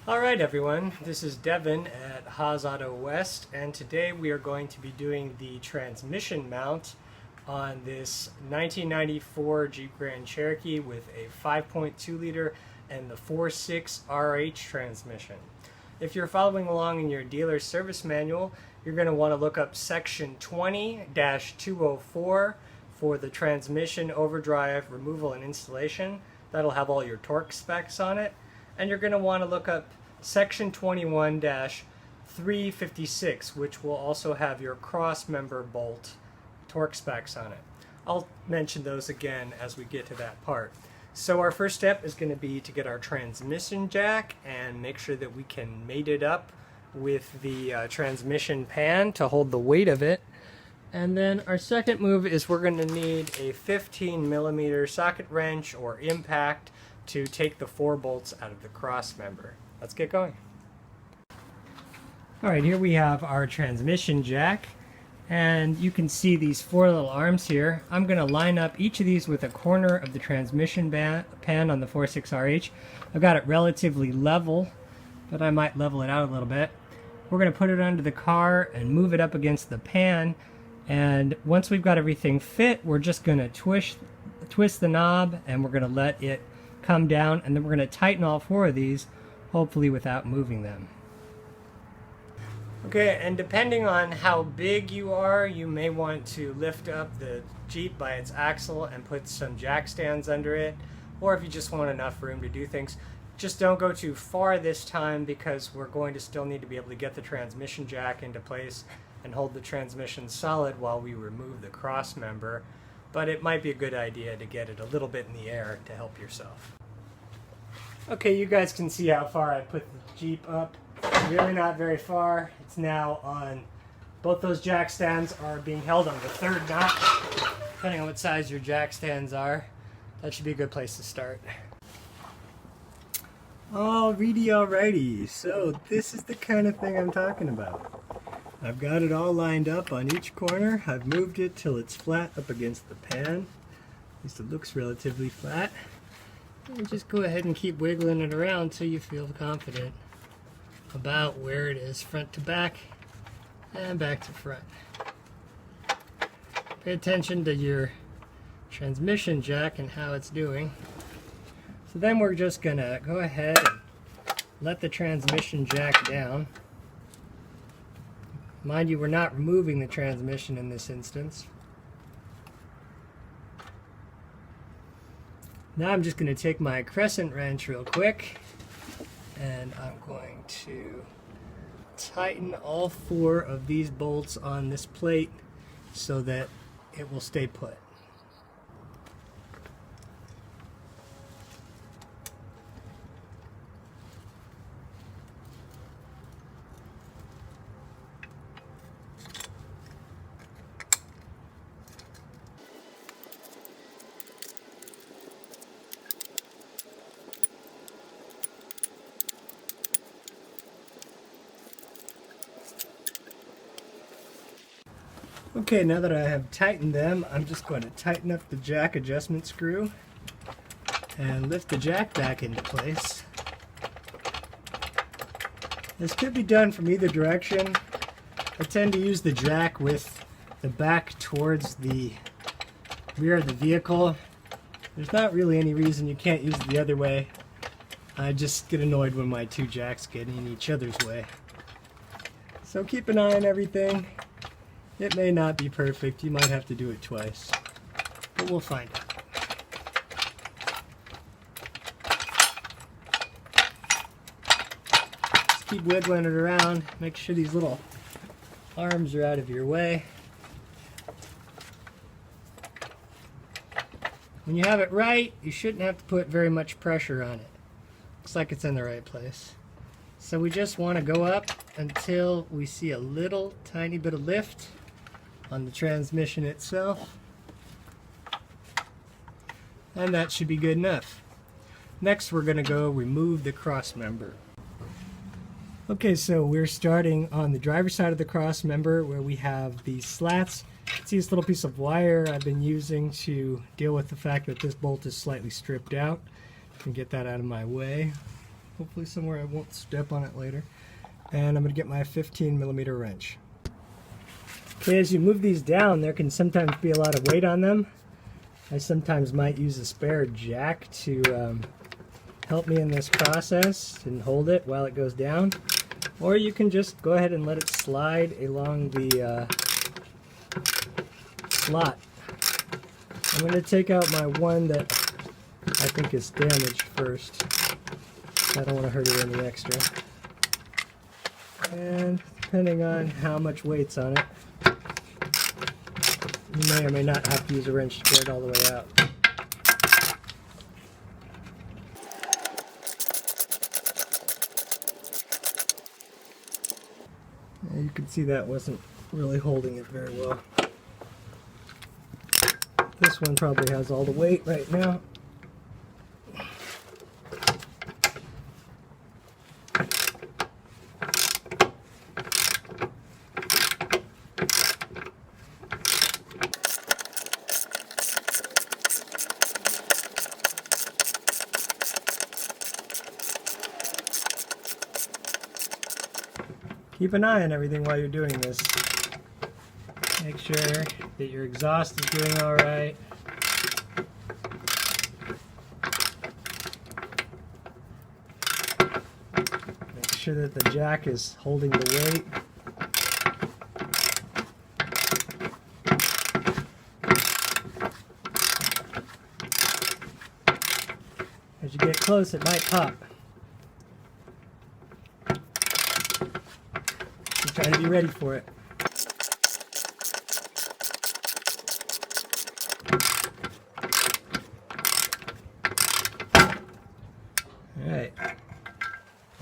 Alright everyone, this is Devin at Haas Auto West, and today we are going to be doing the transmission mount on this 1994 Jeep Grand Cherokee with a 5.2 liter and the 4.6 RH transmission. If you're following along in your dealer's service manual, you're going to want to look up section 20-204 for the transmission overdrive removal and installation. That'll have all your torque specs on it. And you're going to want to look up section 21-356, which will also have your cross-member bolt torque specs on it. I'll mention those again as we get to that part. So our first step is going to be to get our transmission jack and make sure that we can mate it up with the transmission pan to hold the weight of it. And then our second move is we're going to need a 15mm socket wrench or impact to take the 4 bolts out of the cross member. Let's get going. Alright, here we have our transmission jack, and you can see these 4 little arms here. I'm going to line up each of these with a corner of the transmission pan on the 4.6 RH. I've got it relatively level, but I might level it out a little bit. We're going to put it under the car and move it up against the pan, and once we've got everything fit, we're just going to twist the knob, and we're going to let it come down, and then we're going to tighten all 4 of these, hopefully without moving them. Okay, and depending on how big you are, you may want to lift up the Jeep by its axle and put some jack stands under it, or if you just want enough room to do things, just don't go too far this time, because we're going to still need to be able to get the transmission jack into place and hold the transmission solid while we remove the cross member. But it might be a good idea to get it a little bit in the air to help yourself. Okay, you guys can see how far I put the Jeep up. Really not very far. It's now on, both those jack stands are being held on the 3rd notch, depending on what size your jack stands are. That should be a good place to start. Alrighty, so this is the kind of thing I'm talking about. I've got it all lined up on each corner. I've moved it till it's flat up against the pan. At least it looks relatively flat. And just go ahead and keep wiggling it around until you feel confident about where it is, front to back and back to front. Pay attention to your transmission jack and how it's doing. So then we're just gonna go ahead and let the transmission jack down. Mind you, we're not removing the transmission in this instance. Now I'm just going to take my crescent wrench real quick, and I'm going to tighten all 4 of these bolts on this plate so that it will stay put. Okay, now that I have tightened them, I'm just going to tighten up the jack adjustment screw and lift the jack back into place. This could be done from either direction. I tend to use the jack with the back towards the rear of the vehicle. There's not really any reason you can't use it the other way. I just get annoyed when my 2 jacks get in each other's way. So keep an eye on everything. It may not be perfect. You might have to do it twice, but we'll find out. Just keep wiggling it around. Make sure these little arms are out of your way. When you have it right, you shouldn't have to put very much pressure on it. Looks like it's in the right place. So we just want to go up until we see a little tiny bit of lift on the transmission itself, and that should be good enough. Next we're going to go remove the cross member. Okay, so we're starting on the driver's side of the cross member where we have these slats. See this little piece of wire I've been using to deal with the fact that this bolt is slightly stripped out. I can get that out of my way. hopefully somewhere I won't step on it later. And I'm going to get my 15mm wrench. Okay, as you move these down, there can sometimes be a lot of weight on them. I sometimes might use a spare jack to help me in this process and hold it while it goes down. Or you can just go ahead and let it slide along the slot. I'm going to take out my one that I think is damaged first. I don't want to hurt it any extra. And depending on how much weight's on it, you may or may not have to use a wrench to get it all the way out. And you can see that wasn't really holding it very well. This one probably has all the weight right now. Keep an eye on everything while you're doing this. Make sure that your exhaust is doing all right. Make sure that the jack is holding the weight. As you get close, it might pop. So try to be ready for it. Alright.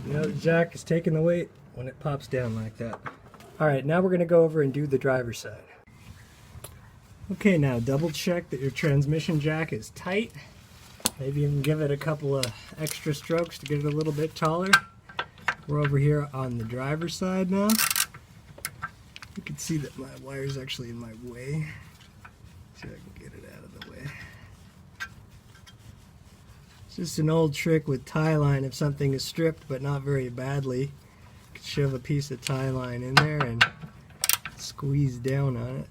You know the jack is taking the weight when it pops down like that. Alright, now we're going to go over and do the driver's side. Okay, now double check that your transmission jack is tight. Maybe even give it a couple of extra strokes to get it a little bit taller. We're over here on the driver's side now. You can see that my wire is actually in my way. See if I can get it out of the way. It's just an old trick with tie line. If something is stripped but not very badly, you can shove a piece of tie line in there and squeeze down on it.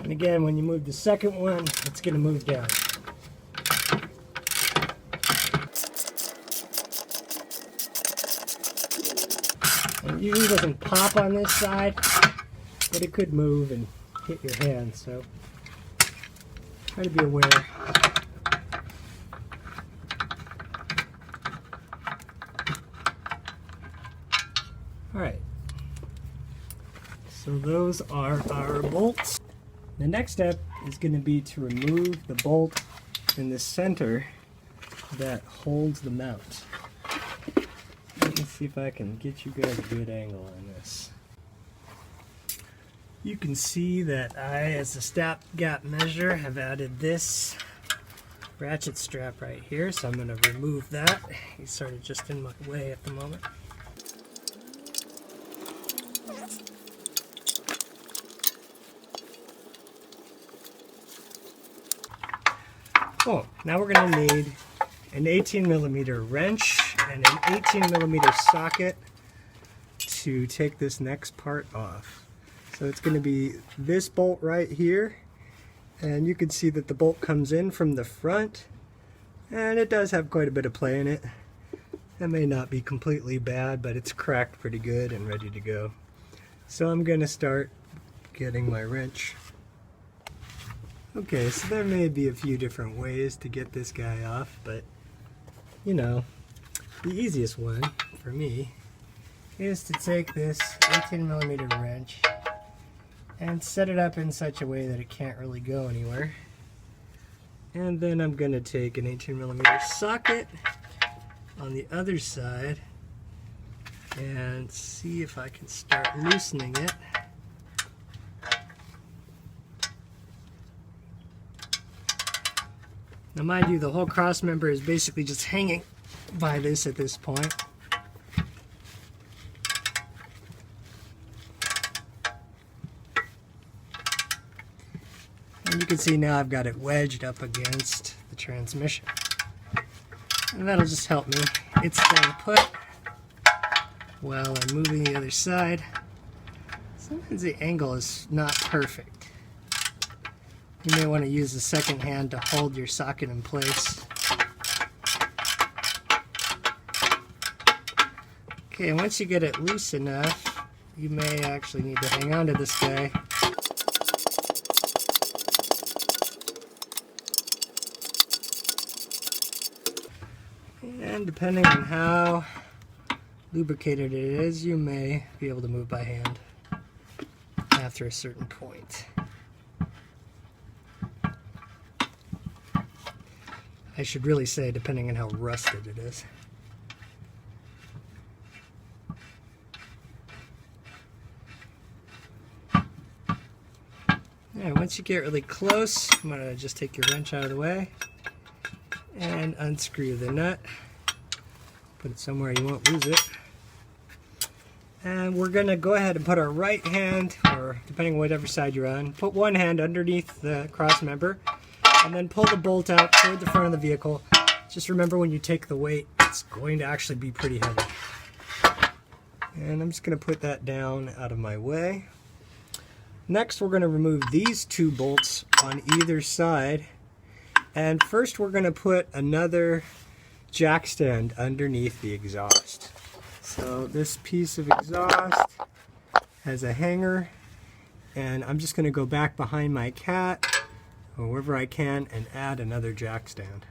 And again, when you move the second one, it's going to move down. It usually doesn't pop on this side, but it could move and hit your hand, so try to be aware. Alright, so those are our bolts. The next step is going to be to remove the bolt in the center that holds the mount. Let me see if I can get you guys a good angle on this. You can see that I, as a stopgap measure, have added this ratchet strap right here, so I'm going to remove that. He's sort of just in my way at the moment. Oh, now we're going to need an 18mm wrench and an 18mm socket to take this next part off. So it's going to be this bolt right here, and you can see that the bolt comes in from the front, and it does have quite a bit of play in it. It may not be completely bad, but it's cracked pretty good and ready to go. So I'm going to start getting my wrench. Okay, so there may be a few different ways to get this guy off, but you know, the easiest one for me is to take this 18mm wrench and set it up in such a way that it can't really go anywhere. And then I'm going to take an 18mm socket on the other side and see if I can start loosening it. Now mind you, the whole cross member is basically just hanging by this at this point. And you can see now I've got it wedged up against the transmission. And that'll just help me. It's staying put while I'm moving the other side. Sometimes the angle is not perfect. You may want to use the second hand to hold your socket in place. Okay, once you get it loose enough, you may actually need to hang on to this guy. And depending on how lubricated it is, you may be able to move by hand after a certain point. I should really say depending on how rusted it is. Alright, once you get really close, I'm going to just take your wrench out of the way and unscrew the nut. Put it somewhere you won't lose it. And we're going to go ahead and put our right hand, or depending on whatever side you're on, put one hand underneath the cross member and then pull the bolt out toward the front of the vehicle. Just remember, when you take the weight, it's going to actually be pretty heavy. And I'm just going to put that down out of my way. Next, we're going to remove these two bolts on either side. And first, we're going to put another jack stand underneath the exhaust. So this piece of exhaust has a hanger, and I'm just going to go back behind my cat, or wherever I can, and add another jack stand.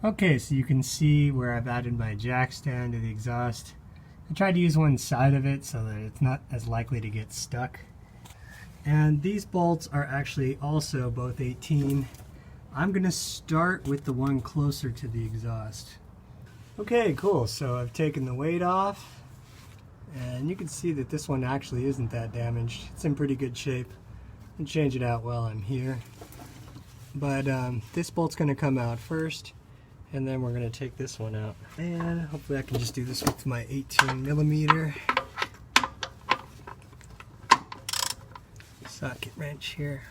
Okay, so you can see where I've added my jack stand to the exhaust. I tried to use one side of it so that it's not as likely to get stuck. And these bolts are actually also both 18. I'm going to start with the one closer to the exhaust. Okay, cool. So I've taken the weight off, and you can see that this one actually isn't that damaged. It's in pretty good shape. I'll change it out while I'm here. But this bolt's going to come out first, and then we're going to take this one out. And hopefully I can just do this with my 18mm socket wrench here.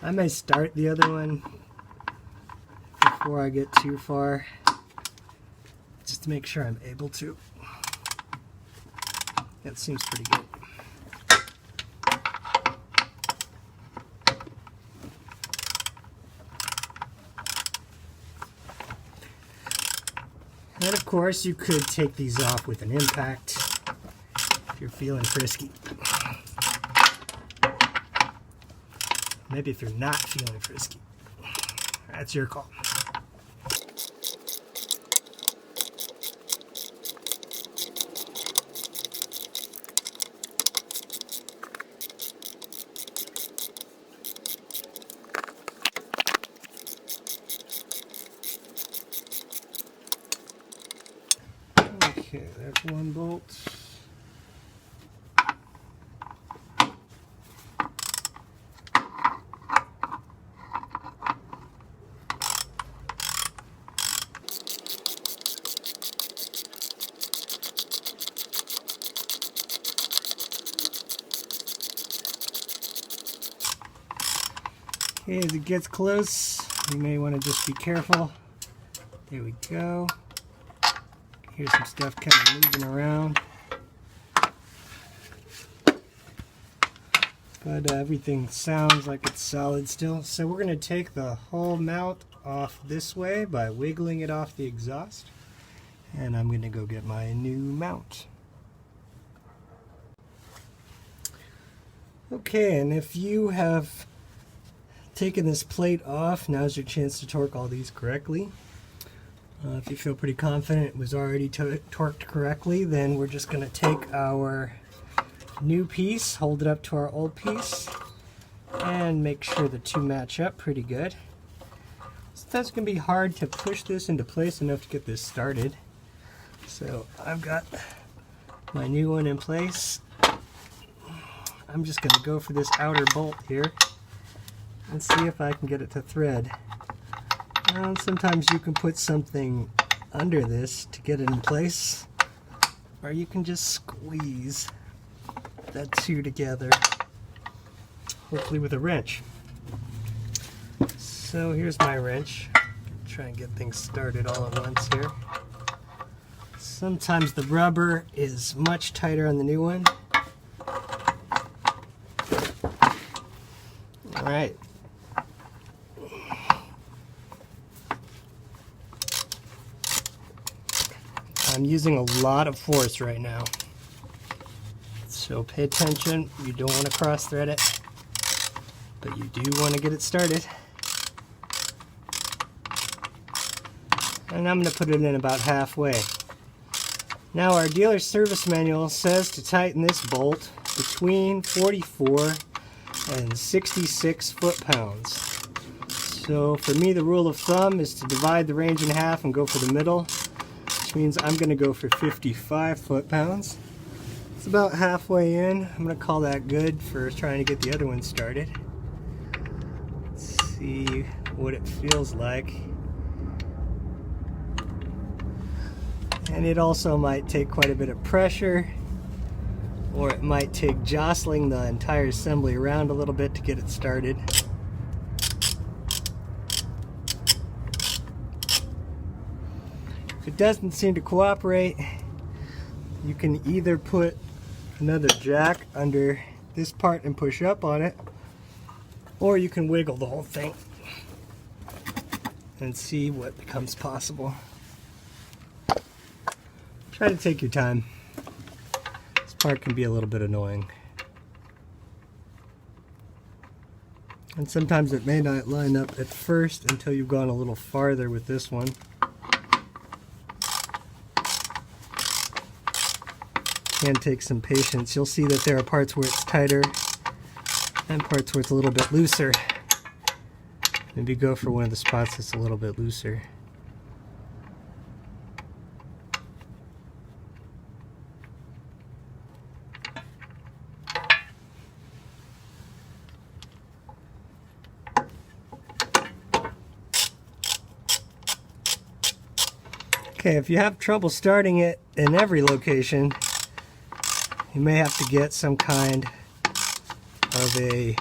I may start the other one before I get too far, just to make sure I'm able to. That seems pretty good. And of course, you could take these off with an impact if you're feeling frisky. Maybe if you're not feeling frisky. That's your call. Okay, that's one bolt. Okay, as it gets close, you may want to just be careful. There we go. Here's some stuff kind of moving around. But everything sounds like it's solid still. So we're going to take the whole mount off this way by wiggling it off the exhaust. And I'm going to go get my new mount. Okay, and if you have taken this plate off, now's your chance to torque all these correctly. If you feel pretty confident it was already torqued correctly, then we're just going to take our new piece, hold it up to our old piece, and make sure the two match up pretty good. So that's going to be hard to push this into place enough to get this started. So I've got my new one in place. I'm just going to go for this outer bolt here and see if I can get it to thread. Now, sometimes you can put something under this to get it in place, or you can just squeeze that two together, hopefully with a wrench. So here's my wrench. Try and get things started all at once here. Sometimes the rubber is much tighter on the new one. All right. I'm using a lot of force right now. So pay attention. You don't want to cross thread it, but you do want to get it started. And I'm going to put it in about halfway. Now our dealer service manual says to tighten this bolt between 44 and 66 foot-pounds. So for me, the rule of thumb is to divide the range in half and go for the middle, which means I'm going to go for 55 foot-pounds. It's about halfway in. I'm going to call that good for trying to get the other one started. Let's see what it feels like. And it also might take quite a bit of pressure, or it might take jostling the entire assembly around a little bit to get it started. If it doesn't seem to cooperate, you can either put another jack under this part and push up on it, or you can wiggle the whole thing and see what becomes possible. Try to take your time. This part can be a little bit annoying. And sometimes it may not line up at first until you've gone a little farther with this one. Can take some patience. You'll see that there are parts where it's tighter and parts where it's a little bit looser. Maybe go for one of the spots that's a little bit looser. Okay, if you have trouble starting it in every location, you may have to get some kind of a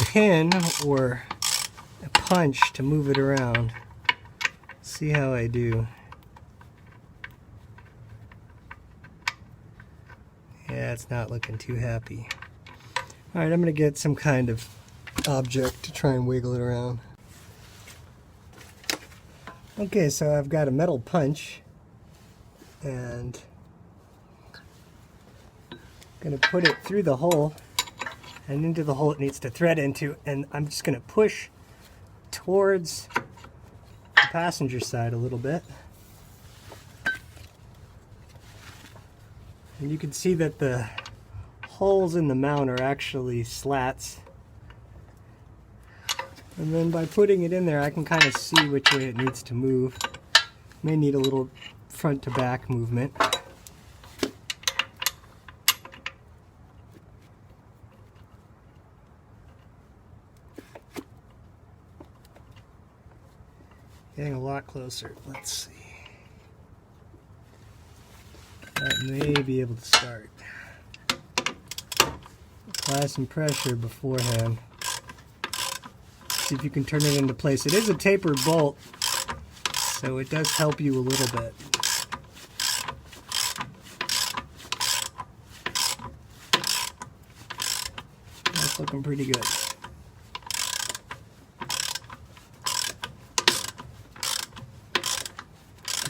pin or a punch to move it around. See how I do. Yeah, it's not looking too happy. Alright, I'm going to get some kind of object to try and wiggle it around. Okay, so I've got a metal punch, and I'm going to put it through the hole and into the hole it needs to thread into, and I'm just going to push towards the passenger side a little bit. And you can see that the holes in the mount are actually slats. And then by putting it in there, I can kind of see which way it needs to move. May need a little front to back movement. Getting a lot closer. Let's see. That may be able to start. Apply some pressure beforehand. See if you can turn it into place. It is a tapered bolt, so it does help you a little bit. That's looking pretty good.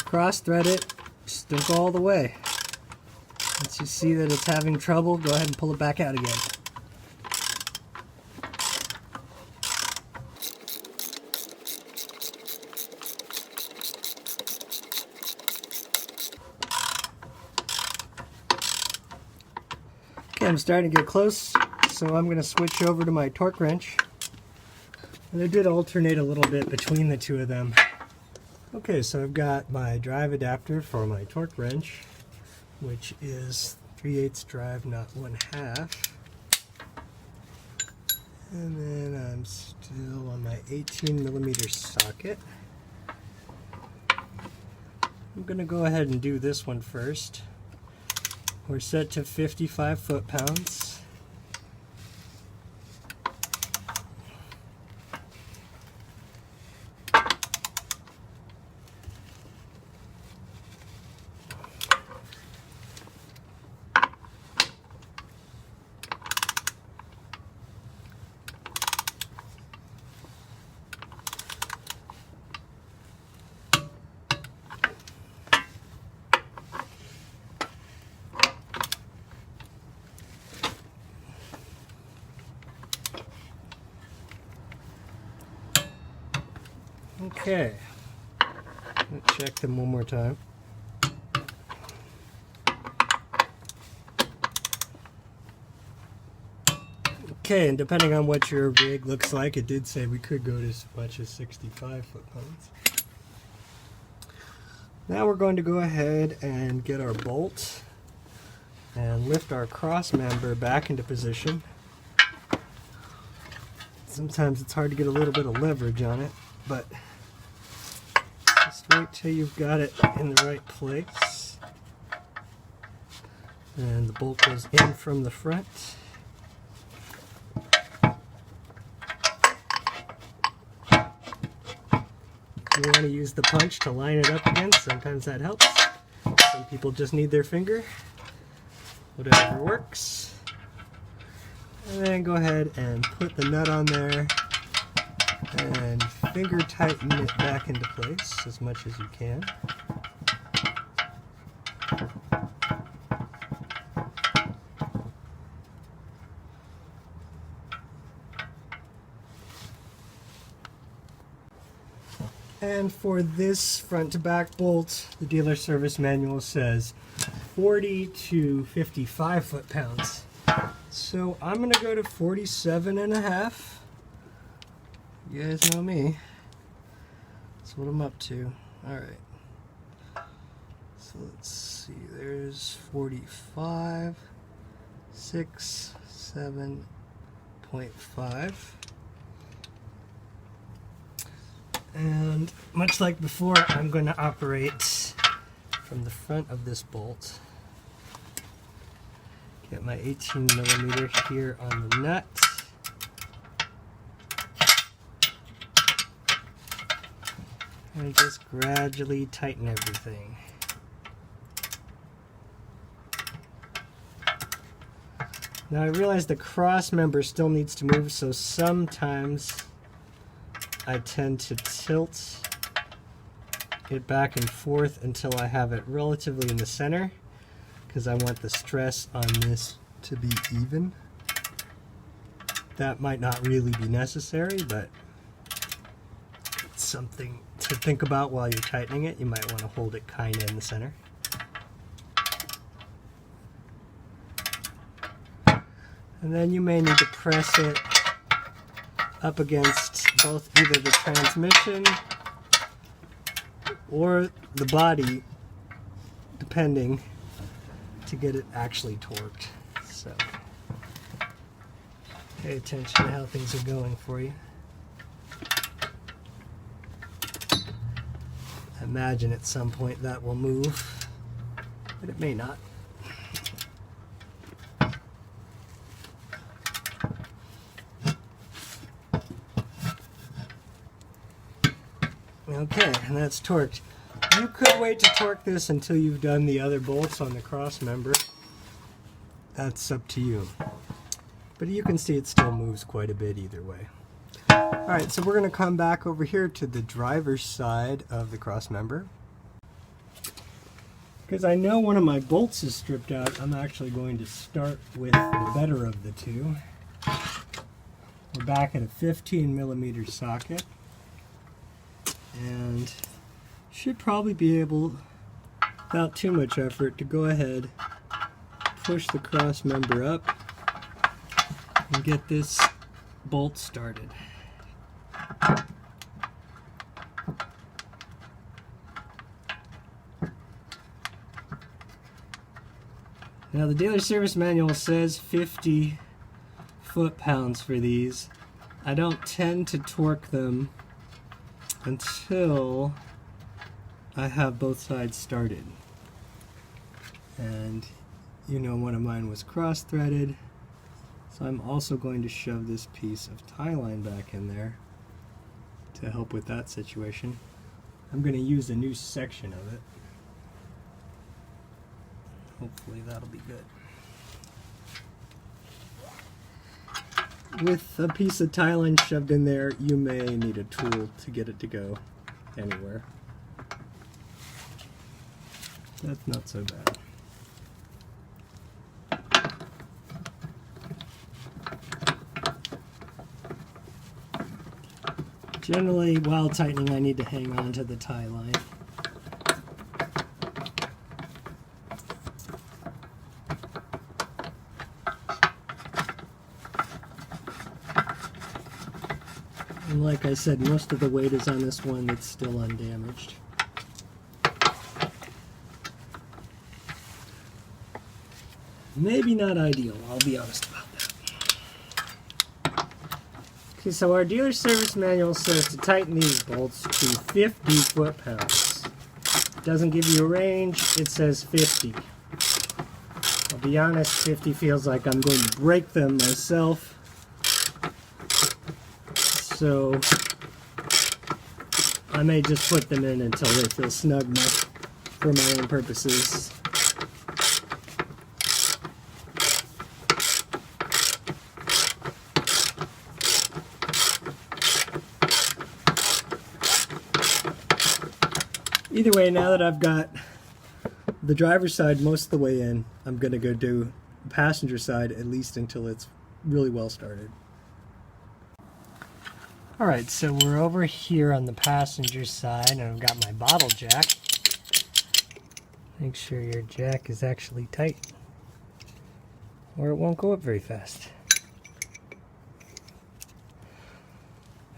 Cross thread it, just don't go all the way. Once you see that it's having trouble, go ahead and pull it back out again. Okay, I'm starting to get close, so I'm going to switch over to my torque wrench. And I did alternate a little bit between the two of them. Okay, so I've got my drive adapter for my torque wrench, which is 3/8 drive, not 1/2. And then I'm still on my 18mm socket. I'm going to go ahead and do this one first. We're set to 55 foot-pounds. Okay, let's check them one more time. Okay, and depending on what your rig looks like, it did say we could go to as much as 65 foot-pounds. Now we're going to go ahead and get our bolt and lift our cross member back into position. Sometimes it's hard to get a little bit of leverage on it, but just wait till you've got it in the right place. And the bolt goes in from the front. You want to use the punch to line it up again. Sometimes that helps. Some people just need their finger. Whatever works. And then go ahead and put the nut on there and finger tighten it back into place as much as you can. And for this front to back bolt, the dealer service manual says 40 to 55 foot-pounds. So I'm going to go to 47.5. You guys know me. That's what I'm up to. Alright. So let's see. There's 45, 6, 7.5. And much like before, I'm going to operate from the front of this bolt. Get my 18mm here on the nut. And just gradually tighten everything. Now I realize the cross member still needs to move, so sometimes I tend to tilt it back and forth until I have it relatively in the center, because I want the stress on this to be even. That might not really be necessary, but it's something to think about while you're tightening it. You might want to hold it kind of in the center. And then you may need to press it up against both either the transmission or the body, depending, to get it actually torqued. So pay attention to how things are going for you. I imagine at some point that will move, but it may not. Okay, and that's torqued. You could wait to torque this until you've done the other bolts on the cross member. That's up to you. But you can see it still moves quite a bit either way. Alright, so we're going to come back over here to the driver's side of the cross member. Because I know one of my bolts is stripped out, I'm actually going to start with the better of the two. We're back at a 15mm socket. And should probably be able, without too much effort, to go ahead, push the cross member up, and get this bolt started. Now the dealer service manual says 50 foot-pounds for these. I don't tend to torque them until I have both sides started. And you know, one of mine was cross-threaded, so I'm also going to shove this piece of tie line back in there to help with that situation. I'm going to use a new section of it. Hopefully that'll be good. With a piece of tie line shoved in there, you may need a tool to get it to go anywhere. That's not so bad. Generally, while tightening, I need to hang on to the tie line. And like I said, most of the weight is on this one that's still undamaged. Maybe not ideal, I'll be honest about that. Okay, so our dealer service manual says to tighten these bolts to 50 foot-pounds. It doesn't give you a range, it says 50. I'll be honest, 50 feels like I'm going to break them myself. So I may just put them in until they feel snug enough for my own purposes. Either way, now that I've got the driver's side most of the way in, I'm going to go do the passenger side at least until it's really well started. Alright, so we're over here on the passenger side and I've got my bottle jack. Make sure your jack is actually tight or it won't go up very fast.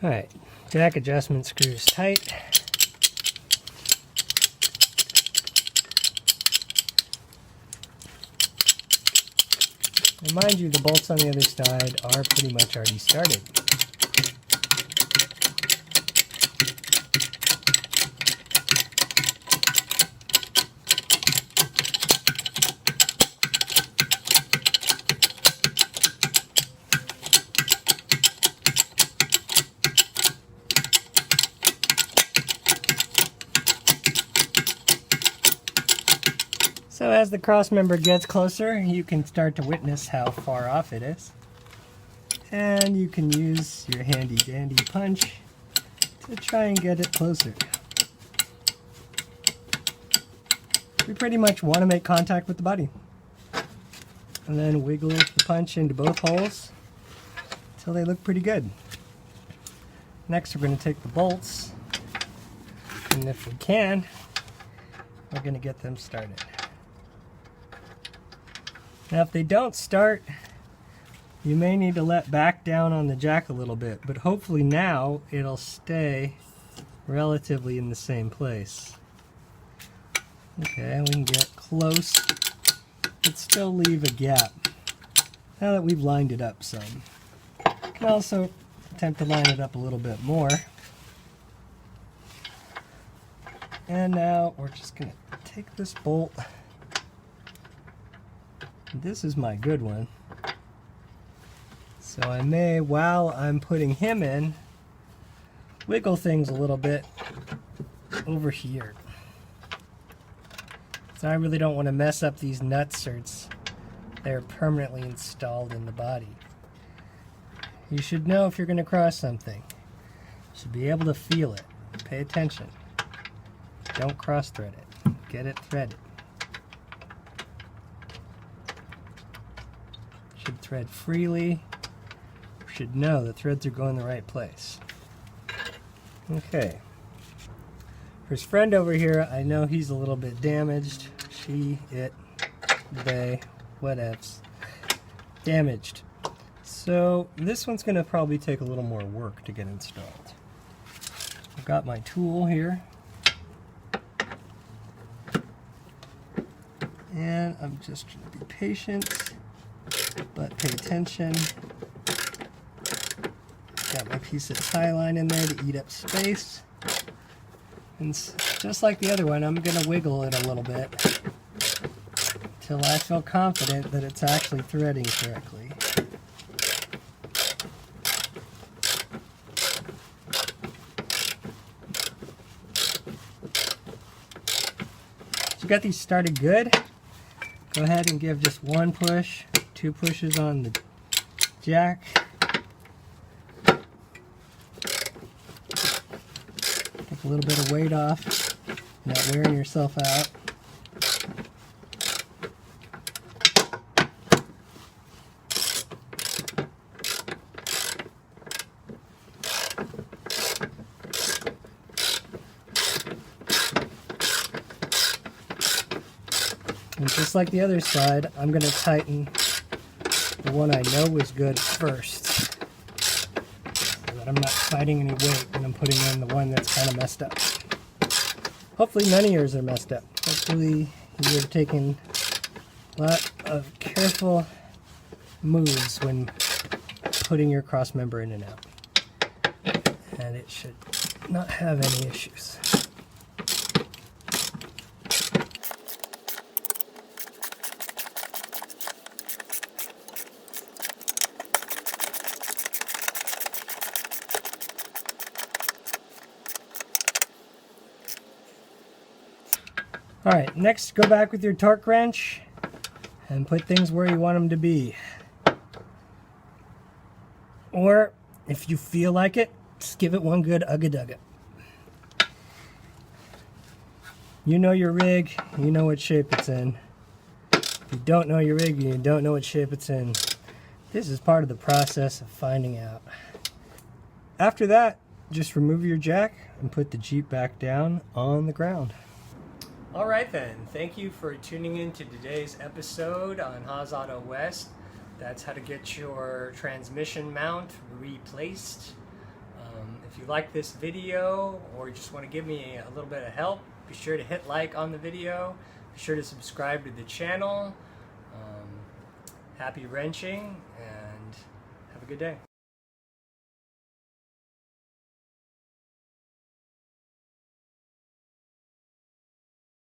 Alright, jack adjustment screws tight. And mind you, the bolts on the other side are pretty much already started. So as the cross member gets closer, you can start to witness how far off it is. And you can use your handy dandy punch to try and get it closer. We pretty much want to make contact with the body. And then wiggle the punch into both holes until they look pretty good. Next we're going to take the bolts, and if we can, we're going to get them started. Now if they don't start, you may need to let back down on the jack a little bit, but hopefully now it'll stay relatively in the same place. Okay, we can get close, but still leave a gap now that we've lined it up some. You can also attempt to line it up a little bit more. And now we're just going to take this bolt. This is my good one. So I may, while I'm putting him in, wiggle things a little bit over here. So I really don't want to mess up these nut certs. They're permanently installed in the body. You should know if you're going to cross something. You should be able to feel it. Pay attention. Don't cross thread it. Get it threaded. Should thread freely. Should know the threads are going the right place. Okay. For his friend over here, I know he's a little bit damaged. She, it, they, whatevs. Damaged. So this one's going to probably take a little more work to get installed. I've got my tool here. And I'm just trying to be patient, but pay attention. Got my piece of tie line in there to eat up space. And just like the other one, I'm going to wiggle it a little bit until I feel confident that it's actually threading correctly. So you got these started good. Go ahead and give just one push, 2 pushes on the jack. Take a little bit of weight off, not wearing yourself out. And just like the other side, I'm going to tighten the one I know was good first, so that I'm not fighting any weight when I'm putting in the one that's kind of messed up. Hopefully none of yours are messed up. Hopefully you're taking a lot of careful moves when putting your cross member in and out. And it should not have any issues. Alright, next go back with your torque wrench and put things where you want them to be. Or, if you feel like it, just give it one good ugga-dugga. You know your rig, you know what shape it's in. If you don't know your rig and you don't know what shape it's in, this is part of the process of finding out. After that, just remove your jack and put the Jeep back down on the ground. Alright then, thank you for tuning in to today's episode on Haas Auto West. That's how to get your transmission mount replaced. If you like this video or just want to give me a little bit of help, be sure to hit like on the video. Be sure to subscribe to the channel. Happy wrenching and have a good day.